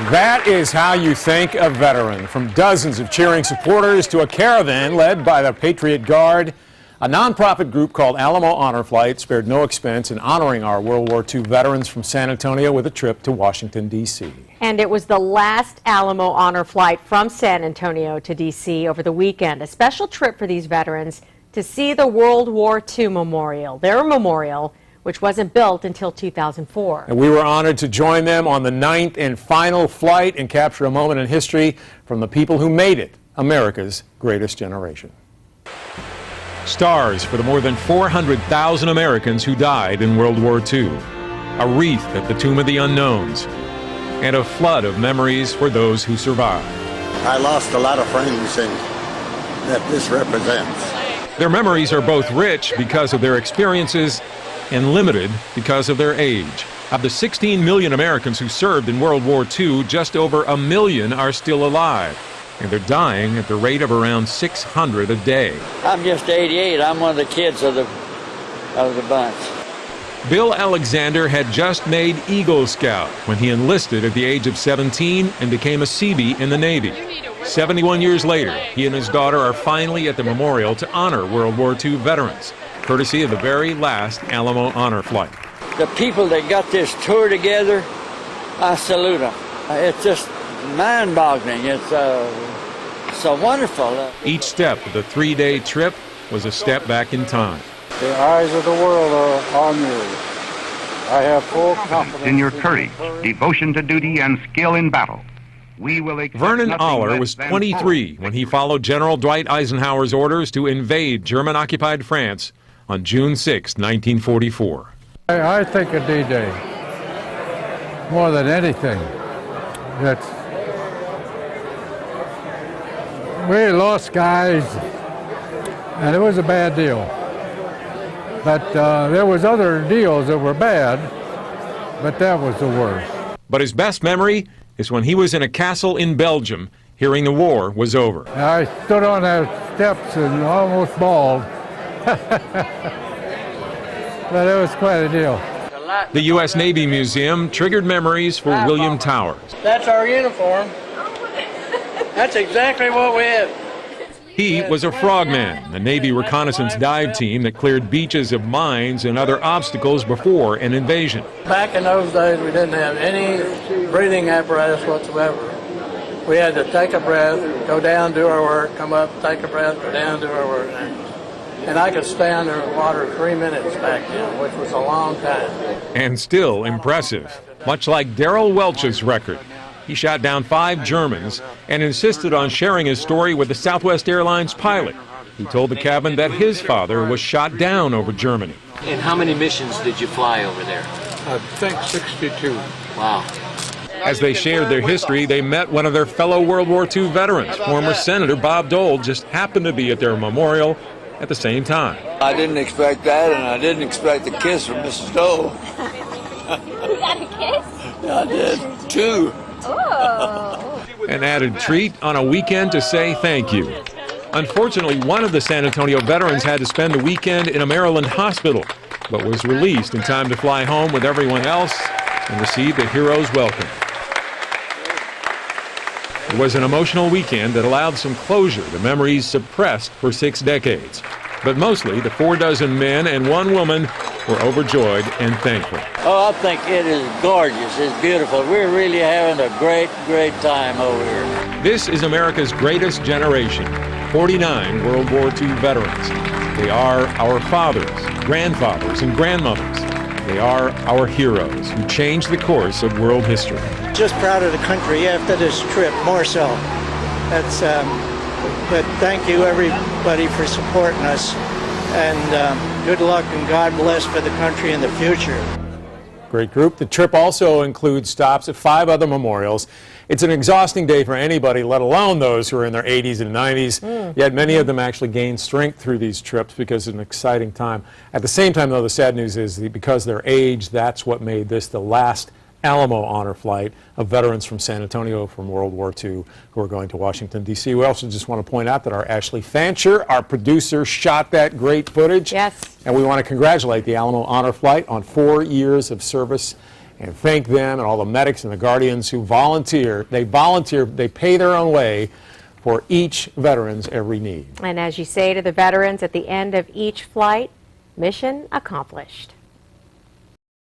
That is how you thank a veteran. From dozens of cheering supporters to a caravan led by the Patriot Guard, a nonprofit group called Alamo Honor Flight spared no expense in honoring our World War II veterans from San Antonio with a trip to Washington, D.C. And it was the last Alamo Honor Flight from San Antonio to D.C. over the weekend. A special trip for these veterans to see the World War II memorial, their memorial, which wasn't built until 2004. And we were honored to join them on the 9th and final flight and capture a moment in history from the people who made it America's greatest generation. Stars for the more than 400,000 Americans who died in World War II, a wreath at the Tomb of the Unknowns, and a flood of memories for those who survived. I lost a lot of friends that this represents. Their memories are both rich because of their experiences and limited because of their age. Of the 16 million Americans who served in World War II, just over 1 million are still alive, and they're dying at the rate of around 600 a day. I'm just 88. I'm one of the kids of the bunch. Bill Alexander had just made Eagle Scout when he enlisted at the age of 17 and became a Seabee in the Navy. 71 years later, he and his daughter are finally at the memorial to honor World War II veterans, courtesy of the very last Alamo Honor Flight. The people that got this tour together, I salute them. It's just mind-boggling. It's so wonderful. Each step of the 3-day trip was a step back in time. The eyes of the world are on you. I have full confidence in your courage, devotion to duty, and skill in battle. Vernon Aller was 23 when he followed General Dwight Eisenhower's orders to invade German-occupied France on June 6, 1944. I think of D-Day more than anything. We lost guys, and it was a bad deal. But there was other deals that were bad, but that was the worst. But his best memory is when he was in a castle in Belgium, hearing the war was over. I stood on the steps and almost bawled. But it was quite a deal. The U.S. Navy Museum triggered memories for William Towers. That's our uniform. That's exactly what we have. He was a frogman, the Navy reconnaissance dive team that cleared beaches of mines and other obstacles before an invasion. Back in those days, we didn't have any breathing apparatus whatsoever. We had to take a breath, go down, do our work, come up, take a breath, go down, do our work. And I could stay under the water 3 minutes back then, which was a long time. And still impressive, much like Darrell Welch's record. He shot down 5 Germans and insisted on sharing his story with the Southwest Airlines pilot, who told the cabin that his father was shot down over Germany. And how many missions did you fly over there? I think 62. Wow. As they shared their history, they met one of their fellow World War II veterans. Former Senator Bob Dole just happened to be at their memorial at the same time. I didn't expect that, and I didn't expect a kiss from Mrs. Dole. You got a kiss? Yeah, I did. 2. Oh. An added treat on a weekend to say thank you. Unfortunately, one of the San Antonio veterans had to spend the weekend in a Maryland hospital, but was released in time to fly home with everyone else and receive a hero's welcome. It was an emotional weekend that allowed some closure to memories suppressed for 6 decades. But mostly, the 4 men and 1 woman were overjoyed and thankful. Oh, I think it is gorgeous. It's beautiful. We're really having a great, great time over here. This is America's greatest generation, 49 World War II veterans. They are our fathers, grandfathers, and grandmothers. They are our heroes who changed the course of world history. Just proud of the country after this trip, more so. But thank you, everybody, for supporting us. And good luck and God bless for the country in the future. Great group. The trip also includes stops at 5 other memorials. It's an exhausting day for anybody, let alone those who are in their 80s and 90s. Yet many of them actually gain strength through these trips because it's an exciting time. At the same time, though, the sad news is that because their age, that's what made this the last Alamo Honor Flight of veterans from San Antonio from World War II who are going to Washington, D.C. We also just want to point out that our Ashley Fancher, our producer, shot that great footage. Yes. And we want to congratulate the Alamo Honor Flight on 4 years of service and thank them and all the medics and the guardians who volunteer. They volunteer, they pay their own way for each veteran's every need. And as you say to the veterans at the end of each flight, mission accomplished.